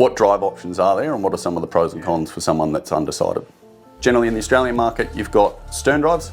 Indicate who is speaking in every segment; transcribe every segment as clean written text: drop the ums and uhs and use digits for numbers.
Speaker 1: What drive options are there and what are some of the pros and cons for someone that's undecided? Generally in the Australian market, you've got stern drives,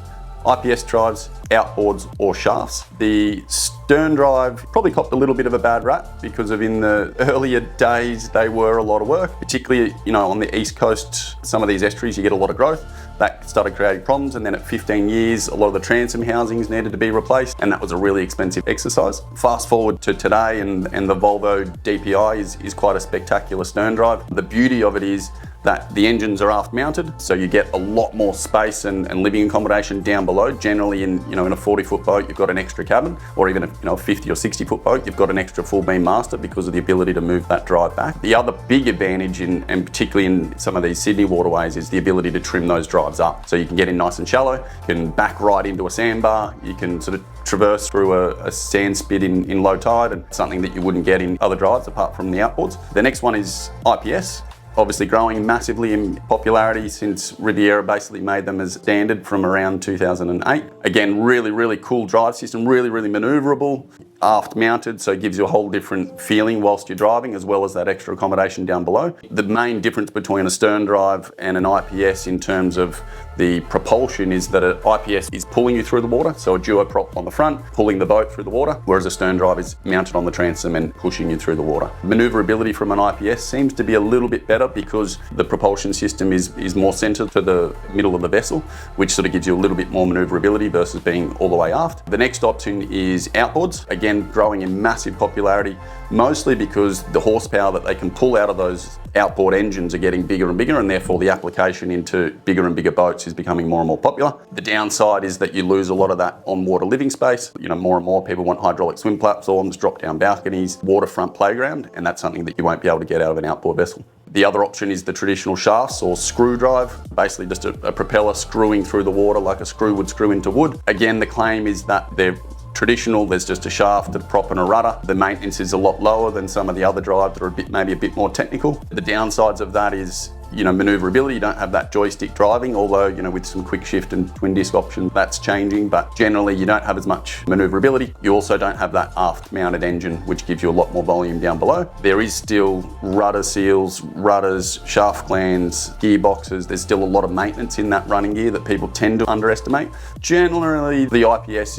Speaker 1: IPS drives, outboards or shafts. The stern drive probably copped a little bit of a bad rap because of in the earlier days, they were a lot of work, particularly, on the East Coast, some of these estuaries, you get a lot of growth. That started creating problems, and then at 15 years, a lot of the transom housings needed to be replaced, and that was a really expensive exercise. Fast forward to today, and the Volvo DPI is quite a spectacular stern drive. The beauty of it is that the engines are aft mounted, so you get a lot more space and living accommodation down below. Generally in a 40-foot boat, you've got an extra cabin, or even a 50 or 60-foot boat, you've got an extra full beam master because of the ability to move that drive back. The other big advantage, and particularly in some of these Sydney waterways, is the ability to trim those drives up. So you can get in nice and shallow, you can back right into a sandbar, you can sort of traverse through a sand spit in low tide, and something that you wouldn't get in other drives apart from the outboards. The next one is IPS. Obviously growing massively in popularity since Riviera basically made them as standard from around 2008. Again, really, really cool drive system, really, really maneuverable, aft mounted, so it gives you a whole different feeling whilst you're driving, as well as that extra accommodation down below. The main difference between a stern drive and an IPS in terms of the propulsion is that an IPS is pulling you through the water, so a duo prop on the front, pulling the boat through the water, whereas a stern drive is mounted on the transom and pushing you through the water. Maneuverability from an IPS seems to be a little bit better because the propulsion system is more centered to the middle of the vessel, which sort of gives you a little bit more maneuverability versus being all the way aft. The next option is outboards. Again, growing in massive popularity, mostly because the horsepower that they can pull out of those outboard engines are getting bigger and bigger, and therefore the application into bigger and bigger boats is becoming more and more popular. The downside is that you lose a lot of that on-water living space. More and more people want hydraulic swim platforms, drop-down balconies, waterfront playground, and that's something that you won't be able to get out of an outboard vessel. The other option is the traditional shafts or screw drive, basically just a propeller screwing through the water like a screw would screw into wood. Again, the claim is that they're traditional, there's just a shaft, a prop and a rudder. The maintenance is a lot lower than some of the other drives that are maybe a bit more technical. The downsides of that is maneuverability. You don't have that joystick driving, although, with some quick shift and twin disc option, that's changing, but generally you don't have as much maneuverability. You also don't have that aft mounted engine, which gives you a lot more volume down below. There is still rudder seals, rudders, shaft glands, gearboxes. There's still a lot of maintenance in that running gear that people tend to underestimate. Generally, the IPS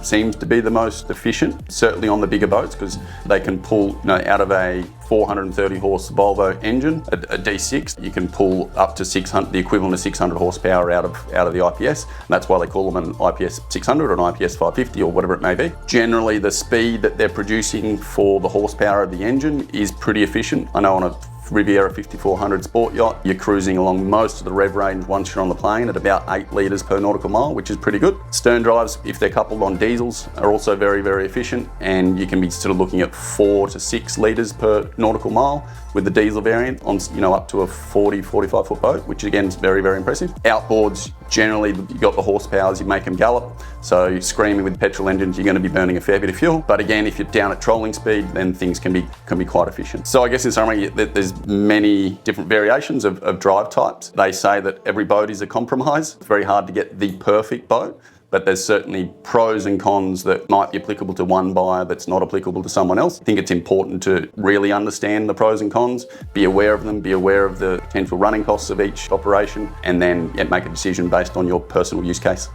Speaker 1: seems to be the most efficient, certainly on the bigger boats, because they can pull, out of a 430 horse Volvo engine, a D6, you can pull up to 600, the equivalent of 600 horsepower out of the IPS. And that's why they call them an IPS 600 or an IPS 550 or whatever it may be. Generally, the speed that they're producing for the horsepower of the engine is pretty efficient. I know on a Riviera 5400 sport yacht, you're cruising along most of the rev range once you're on the plane at about 8 litres per nautical mile, which is pretty good. Stern drives, if they're coupled on diesels, are also very, very efficient, and you can be sort of looking at 4 to 6 litres per nautical mile with the diesel variant on, up to a 40, 45 foot boat, which again is very, very impressive. Outboards, generally you've got the horsepowers, you make them gallop. So screaming with petrol engines, you're going to be burning a fair bit of fuel. But again, if you're down at trolling speed, then things can be quite efficient. So I guess in summary, there's many different variations of drive types. They say that every boat is a compromise. It's very hard to get the perfect boat, but there's certainly pros and cons that might be applicable to one buyer that's not applicable to someone else. I think it's important to really understand the pros and cons, be aware of them, be aware of the potential running costs of each operation, and then make a decision based on your personal use case.